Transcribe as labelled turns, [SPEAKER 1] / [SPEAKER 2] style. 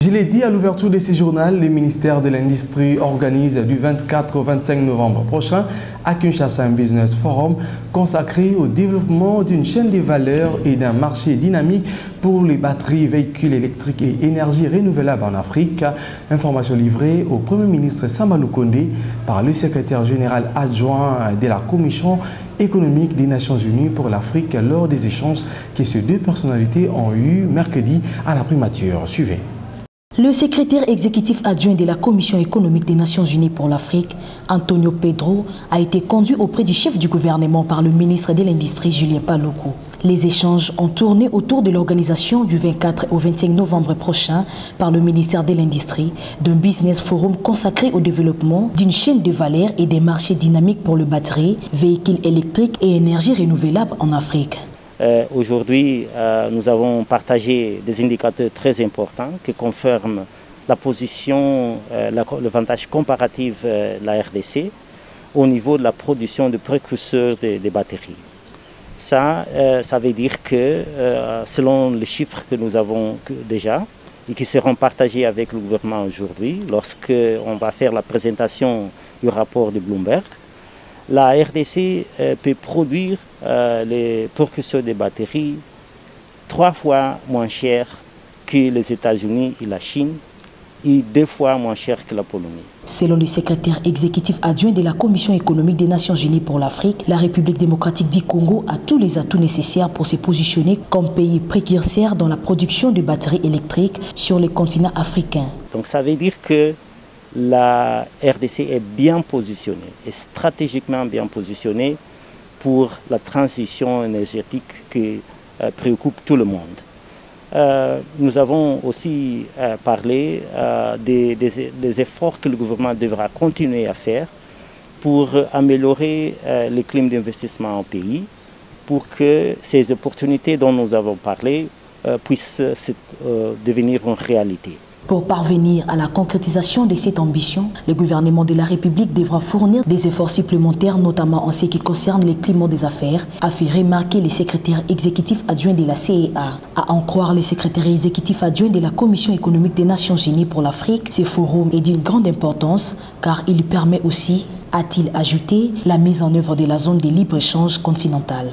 [SPEAKER 1] Je l'ai dit à l'ouverture de ce journal, le ministère de l'Industrie organise du 24 au 25 novembre prochain à Kinshasa un Business Forum consacré au développement d'une chaîne de valeur et d'un marché dynamique pour les batteries, véhicules électriques et énergie renouvelable en Afrique. Information livrée au Premier ministre Sama Lukonde par le secrétaire général adjoint de la Commission économique des Nations Unies pour l'Afrique lors des échanges que ces deux personnalités ont eus mercredi à la primature. Suivez.
[SPEAKER 2] Le secrétaire exécutif adjoint de la Commission économique des Nations Unies pour l'Afrique, Antonio Pedro, a été conduit auprès du chef du gouvernement par le ministre de l'Industrie, Julien Paluku. Les échanges ont tourné autour de l'organisation du 24 au 25 novembre prochain par le ministère de l'Industrie d'un business forum consacré au développement d'une chaîne de valeur et des marchés dynamiques pour le batterie, véhicules électriques et énergie renouvelable en Afrique.
[SPEAKER 3] Aujourd'hui, nous avons partagé des indicateurs très importants qui confirment la position, l'avantage comparatif de la RDC au niveau de la production de précurseurs des batteries. Ça veut dire que selon les chiffres que nous avons déjà et qui seront partagés avec le gouvernement aujourd'hui, lorsqu'on va faire la présentation du rapport de Bloomberg, la RDC peut produire les précurseurs des batteries 3 fois moins cher que les États-Unis et la Chine et 2 fois moins cher que la Pologne.
[SPEAKER 2] Selon le secrétaire exécutif adjoint de la Commission économique des Nations Unies pour l'Afrique, la République démocratique du Congo a tous les atouts nécessaires pour se positionner comme pays précurseur dans la production de batteries électriques sur le continent africain.
[SPEAKER 3] Donc ça veut dire que la RDC est bien positionnée, et stratégiquement bien positionnée pour la transition énergétique qui préoccupe tout le monde. Nous avons aussi parlé des efforts que le gouvernement devra continuer à faire pour améliorer le climat d'investissement au pays, pour que ces opportunités dont nous avons parlé puissent devenir une réalité.
[SPEAKER 2] Pour parvenir à la concrétisation de cette ambition, le gouvernement de la République devra fournir des efforts supplémentaires, notamment en ce qui concerne le climat des affaires, a fait remarquer le secrétaire exécutif adjoint de la CEA. À en croire le secrétaire exécutif adjoint de la Commission économique des Nations Unies pour l'Afrique, ce forum est d'une grande importance car il permet aussi, a-t-il ajouté, la mise en œuvre de la zone de libre-échange continentale.